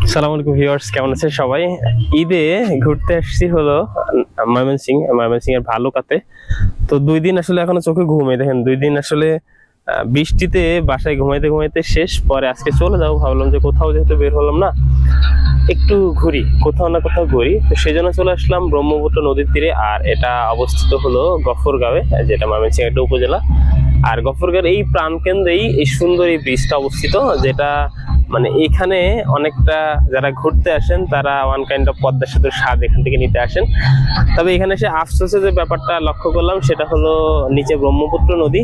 আসসালামু আলাইকুম ভিউয়ার্স, কেমন আছেন সবাই? ঈদে ঘুরতে আসছি হলো ময়মনসিং এর ভালুকাতে। তো 2 দিন আসলে এখনো চোখে ঘুমে, দেখেন 2 দিন আসলে বৃষ্টিতে বাসায় ঘুমাইতে ঘুমাইতে শেষ। পরে আজকে চলে যাবো, ভাবলাম যে কোথাও যেহেতু বের হলাম না, একটু ঘুরি, কোথাও না কোথাও ঘুরি। তো সেই জন্য চলে আসলাম ব্রহ্মপুত্র নদীর তীরে। আর এটা অবস্থিত হলো গফরগাঁওয়ে, যেটা ময়মনসিং একটা উপজেলা। আর গফরগাঁওয়ের এই প্রাণকেন্দ্রেই এই সুন্দর এই ব্রিজটা অবস্থিত, যেটা মানে এখানে অনেকটা যারা ঘুরতে আসেন তারা ওয়ান কাইন্ড অফ পদ্মা সেতুর স্বাদ এখান থেকে নিতে আসেন। তবে এখানে এসে আফসোসের যে ব্যাপারটা লক্ষ্য করলাম সেটা হলো নিচে ব্রহ্মপুত্র নদী,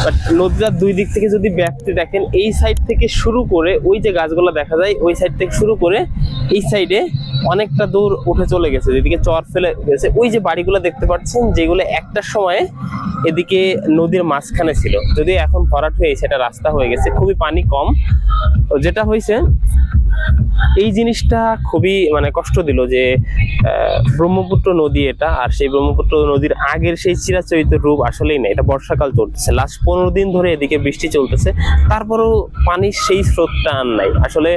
বাট নদীটার 2 দিক থেকে যদি ব্যাপ্তি দেখেন, এই সাইড থেকে শুরু করে ওই যে গাছগুলো দেখা যায়, ওই সাইড থেকে শুরু করে এই সাইডে অনেকটা দূর উঠে চলে গেছে, যেদিকে চর ফেলে গেছে। ওই যে বাড়িগুলো দেখতে পাচ্ছেন, যেগুলো একটা সময়ে এদিকে নদীর মাঝখানে ছিল, যদি এখন ভরাট হয়ে সেটা রাস্তা হয়ে গেছে, খুবই পানি কম। যেটা হয়েছে এই জিনিসটা খুবই মানে কষ্ট দিল যে ব্রহ্মপুত্র নদী এটা, আর সেই ব্রহ্মপুত্র নদীর আগের সেই চিরাচরিত রূপ আসলেই নেই। এটা বর্ষাকাল চলতেছে, লাস্ট 15 দিন ধরে এদিকে বৃষ্টি চলতেছে, তারপরেও পানির সেই স্রোতটা আর নাই। আসলে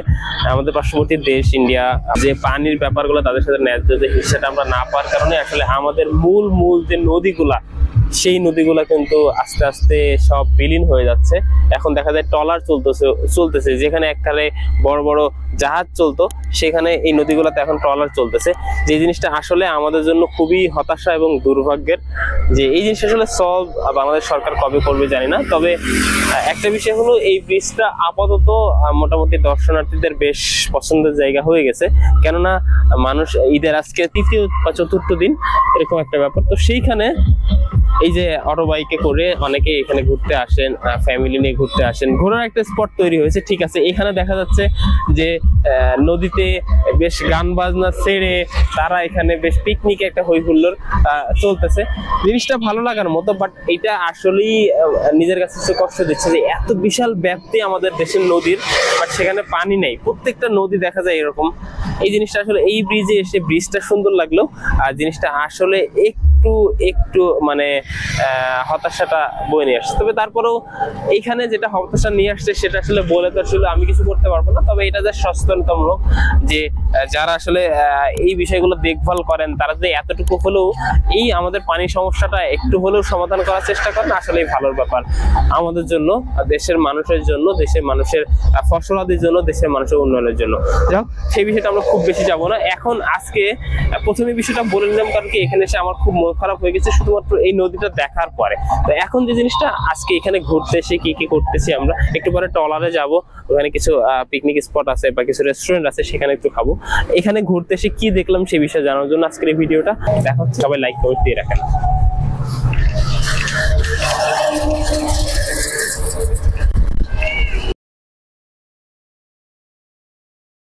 আমাদের পার্শ্ববর্তী দেশ ইন্ডিয়া যে পানির ব্যাপারগুলো তাদের সাথে ন্যায্য যে হিসাবটা আমরা না পাওয়ার কারণে আসলে আমাদের মূল যে নদীগুলা, সেই নদীগুলা কিন্তু আস্তে আস্তে সব বিলীন হয়ে যাচ্ছে। এখন দেখা যায় ট্রলার চলতেছে, যেখানে এককালে বড় বড় জাহাজ চলতো, সেখানে এই নদীগুলোতে এখন ট্রলার চলতেছে। যে জিনিসটা আসলে আমাদের জন্য খুবই হতাশা এবং দুর্ভাগ্যের। যে এই জিনিসটা আসলে সলভ বাংলাদেশ সরকার কবে করবে জানি না। তবে একটা বিষয় হলো, এই ব্রিজটা আপাতত মোটামুটি দর্শনার্থীদের বেশ পছন্দের জায়গা হয়ে গেছে, কেননা মানুষ ঈদের আজকে 3য় বা 4র্থ দিন, এরকম একটা ব্যাপার। তো সেইখানে এই যে অটো বাইকে করে অনেকে এখানে ঘুরতে আসেন, ফ্যামিলি নিয়ে ঘুরতে আসেন, ঘোরার একটা স্পট তৈরি হয়েছে, ঠিক আছে। এখানে দেখা যাচ্ছে যে নদীতে বেশ গান বাজনা ছেড়ে তারা এখানে বেশ পিকনিক একটা হই হুল্লোড় চলতেছে, জিনিসটা ভালো লাগার মতো। বাট এটা আসলেই নিজের কাছে কষ্ট দিচ্ছে যে এত বিশাল ব্যাপ্তি আমাদের দেশের নদীর, বাট সেখানে পানি নেই। প্রত্যেকটা নদী দেখা যায় এরকম। এই জিনিসটা আসলে এই ব্রিজে এসে ব্রিজটা সুন্দর লাগলো, আর জিনিসটা আসলে একটু মানে হতাশাটা বয়ে নিয়ে আসছে। তবে তারপরেও এইখানে যেটা হতাশা নিয়ে আসছে সেটা আসলে বলে তো আসলে আমি কিছু করতে পারবো না। তবে এটা যে সচেতনতামূলক, যে যারা আসলে এই বিষয়গুলো দেখভাল করেন, তারা যদি এতটুকু হলেও এই আমাদের পানির সমস্যাটা একটু হলেও সমাধান করার চেষ্টা করেন, আসলেই ভালোর ব্যাপার আমাদের জন্য, দেশের মানুষের জন্য, দেশের মানুষের ফসলাদির জন্য, দেশের মানুষের উন্নয়নের জন্য। যাক, সেই বিষয়টা আমরা খুব বেশি যাবো না। এখন আজকে প্রথমে বিষয়টা বলে নিলাম, কারণ কি এখানে এসে আমার খুব মন খারাপ হয়ে গেছে শুধুমাত্র এই নদীটা দেখার পরে। তো এখন যে জিনিসটা, আজকে এখানে ঘুরতে এসে কি করতেছি আমরা, একটু পরে ট্রলারে যাব, ওখানে কিছু পিকনিক স্পট আছে বা কিছু রেস্টুরেন্ট আছে, সেখানে একটু খাবো। এখানে ঘুরতে এসে কি দেখলাম সেই বিষয়ে জানার জন্য আজকের এই ভিডিওটা দেখা হচ্ছে। সবাই লাইক কমেন্ট দিয়ে রাখেন।